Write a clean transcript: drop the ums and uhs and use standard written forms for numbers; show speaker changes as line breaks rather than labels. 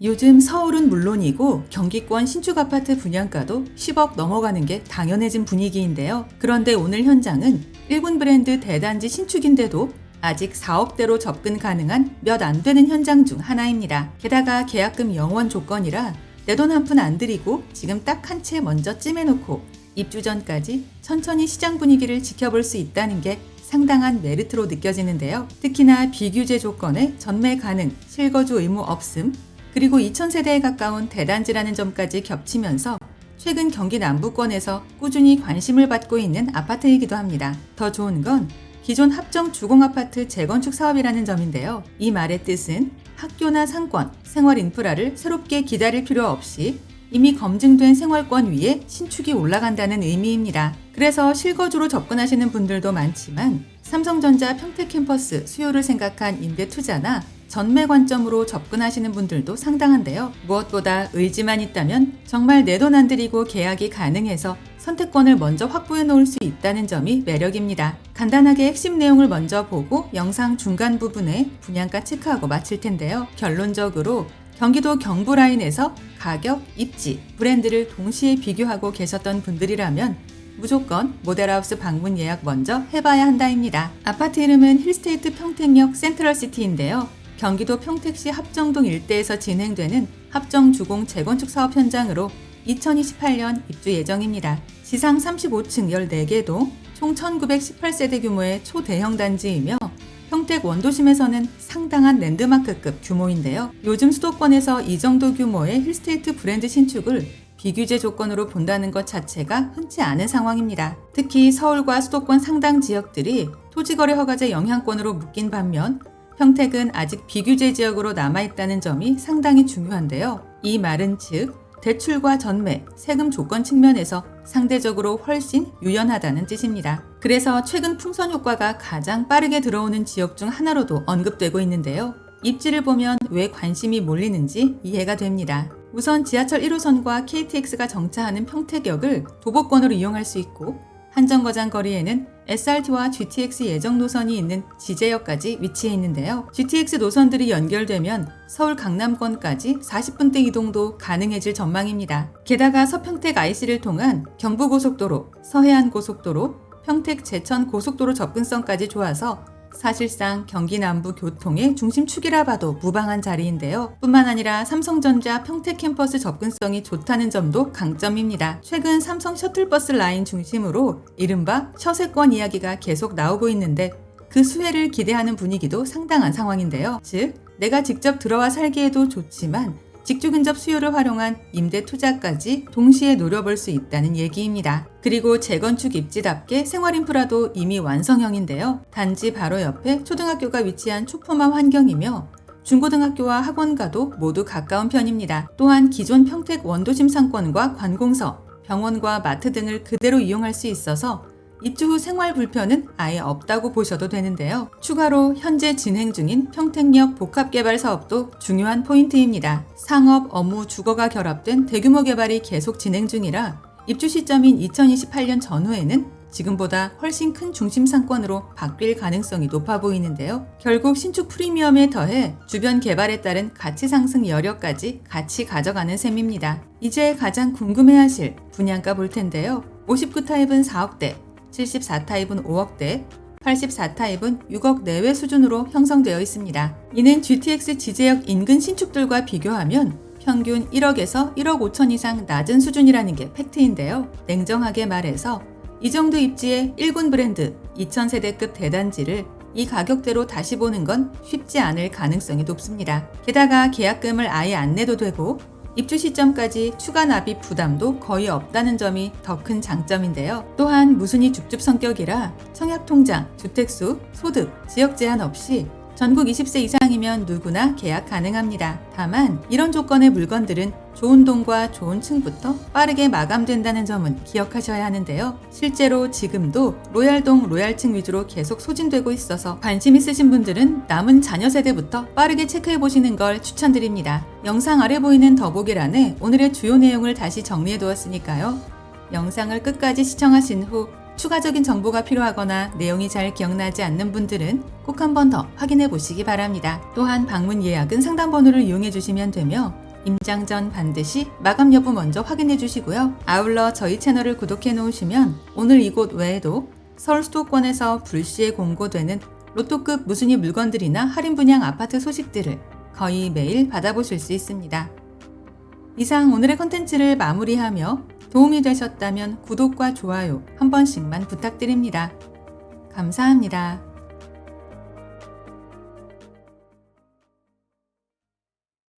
요즘 서울은 물론이고 경기권 신축 아파트 분양가도 10억 넘어가는 게 당연해진 분위기인데요. 그런데 오늘 현장은 1군 브랜드 대단지 신축인데도 아직 4억대로 접근 가능한 몇 안 되는 현장 중 하나입니다. 게다가 계약금 영원 조건이라 내 돈 한 푼 안 들이고 지금 딱 한 채 먼저 찜해놓고 입주 전까지 천천히 시장 분위기를 지켜볼 수 있다는 게 상당한 메리트로 느껴지는데요. 특히나 비규제 조건에 전매 가능, 실거주 의무 없음, 그리고 2000세대에 가까운 대단지라는 점까지 겹치면서 최근 경기 남부권에서 꾸준히 관심을 받고 있는 아파트이기도 합니다. 더 좋은 건 기존 합정 주공아파트 재건축 사업이라는 점인데요. 이 말의 뜻은 학교나 상권, 생활 인프라를 새롭게 기다릴 필요 없이 이미 검증된 생활권 위에 신축이 올라간다는 의미입니다. 그래서 실거주로 접근하시는 분들도 많지만 삼성전자 평택캠퍼스 수요를 생각한 임대 투자나 전매 관점으로 접근하시는 분들도 상당한데요. 무엇보다 의지만 있다면 정말 내 돈 안 들이고 계약이 가능해서 선택권을 먼저 확보해 놓을 수 있다는 점이 매력입니다. 간단하게 핵심 내용을 먼저 보고 영상 중간 부분에 분양가 체크하고 마칠 텐데요. 결론적으로 경기도 경부 라인에서 가격, 입지, 브랜드를 동시에 비교하고 계셨던 분들이라면 무조건 모델하우스 방문 예약 먼저 해봐야 한다입니다. 아파트 이름은 힐스테이트 평택역 센트럴시티인데요. 경기도 평택시 합정동 일대에서 진행되는 합정주공 재건축 사업 현장으로 2028년 입주 예정입니다. 지상 35층 14개 동, 총 1918세대 규모의 초대형 단지이며 평택 원도심에서는 상당한 랜드마크급 규모인데요. 요즘 수도권에서 이 정도 규모의 힐스테이트 브랜드 신축을 비규제 조건으로 본다는 것 자체가 흔치 않은 상황입니다. 특히 서울과 수도권 상당 지역들이 토지거래 허가제 영향권으로 묶인 반면 평택은 아직 비규제 지역으로 남아있다는 점이 상당히 중요한데요. 이 말은 즉 대출과 전매, 세금 조건 측면에서 상대적으로 훨씬 유연하다는 뜻입니다. 그래서 최근 풍선 효과가 가장 빠르게 들어오는 지역 중 하나로도 언급되고 있는데요. 입지를 보면 왜 관심이 몰리는지 이해가 됩니다. 우선 지하철 1호선과 KTX가 정차하는 평택역을 도보권으로 이용할 수 있고 한정거장 거리에는 SRT와 GTX 예정 노선이 있는 지제역까지 위치해 있는데요. GTX 노선들이 연결되면 서울 강남권까지 40분대 이동도 가능해질 전망입니다. 게다가 서평택 IC를 통한 경부고속도로, 서해안고속도로, 평택 제천 고속도로 접근성까지 좋아서 사실상 경기 남부 교통의 중심축이라 봐도 무방한 자리인데요. 뿐만 아니라 삼성전자 평택 캠퍼스 접근성이 좋다는 점도 강점입니다. 최근 삼성 셔틀버스 라인 중심으로 이른바 셔세권 이야기가 계속 나오고 있는데 그 수혜를 기대하는 분위기도 상당한 상황인데요. 즉, 내가 직접 들어와 살기에도 좋지만 직주 근접 수요를 활용한 임대 투자까지 동시에 노려볼 수 있다는 얘기입니다. 그리고 재건축 입지답게 생활 인프라도 이미 완성형인데요. 단지 바로 옆에 초등학교가 위치한 초포화 환경이며 중고등학교와 학원과도 모두 가까운 편입니다. 또한 기존 평택 원도심 상권과 관공서, 병원과 마트 등을 그대로 이용할 수 있어서 입주 후 생활 불편은 아예 없다고 보셔도 되는데요. 추가로 현재 진행 중인 평택역 복합개발 사업도 중요한 포인트입니다. 상업, 업무, 주거가 결합된 대규모 개발이 계속 진행 중이라 입주 시점인 2028년 전후에는 지금보다 훨씬 큰 중심 상권으로 바뀔 가능성이 높아 보이는데요. 결국 신축 프리미엄에 더해 주변 개발에 따른 가치 상승 여력까지 같이 가져가는 셈입니다. 이제 가장 궁금해하실 분양가 볼 텐데요. 59타입은 4억대, 74타입은 5억대, 84타입은 6억 내외 수준으로 형성되어 있습니다. 이는 GTX 지제역 인근 신축들과 비교하면 평균 1억에서 1억 5천 이상 낮은 수준이라는 게 팩트인데요. 냉정하게 말해서 이 정도 입지의 1군 브랜드 2000세대급 대단지를 이 가격대로 다시 보는 건 쉽지 않을 가능성이 높습니다. 게다가 계약금을 아예 안 내도 되고 입주 시점까지 추가 납입 부담도 거의 없다는 점이 더 큰 장점인데요. 또한 무순위 줍줍 성격이라 청약통장, 주택수, 소득, 지역 제한 없이 전국 20세 이상이면 누구나 계약 가능합니다. 다만 이런 조건의 물건들은 좋은 동과 좋은 층부터 빠르게 마감된다는 점은 기억하셔야 하는데요. 실제로 지금도 로얄동 로얄층 위주로 계속 소진되고 있어서 관심 있으신 분들은 남은 자녀 세대부터 빠르게 체크해보시는 걸 추천드립니다. 영상 아래 보이는 더보기란에 오늘의 주요 내용을 다시 정리해두었으니까요. 영상을 끝까지 시청하신 후 추가적인 정보가 필요하거나 내용이 잘 기억나지 않는 분들은 꼭 한 번 더 확인해 보시기 바랍니다. 또한 방문 예약은 상담번호를 이용해 주시면 되며 임장 전 반드시 마감 여부 먼저 확인해 주시고요. 아울러 저희 채널을 구독해 놓으시면 오늘 이곳 외에도 서울 수도권에서 불시에 공고되는 로또급 무순위 물건들이나 할인 분양 아파트 소식들을 거의 매일 받아보실 수 있습니다. 이상 오늘의 컨텐츠를 마무리하며 도움이 되셨다면 구독과 좋아요 한 번씩만 부탁드립니다. 감사합니다.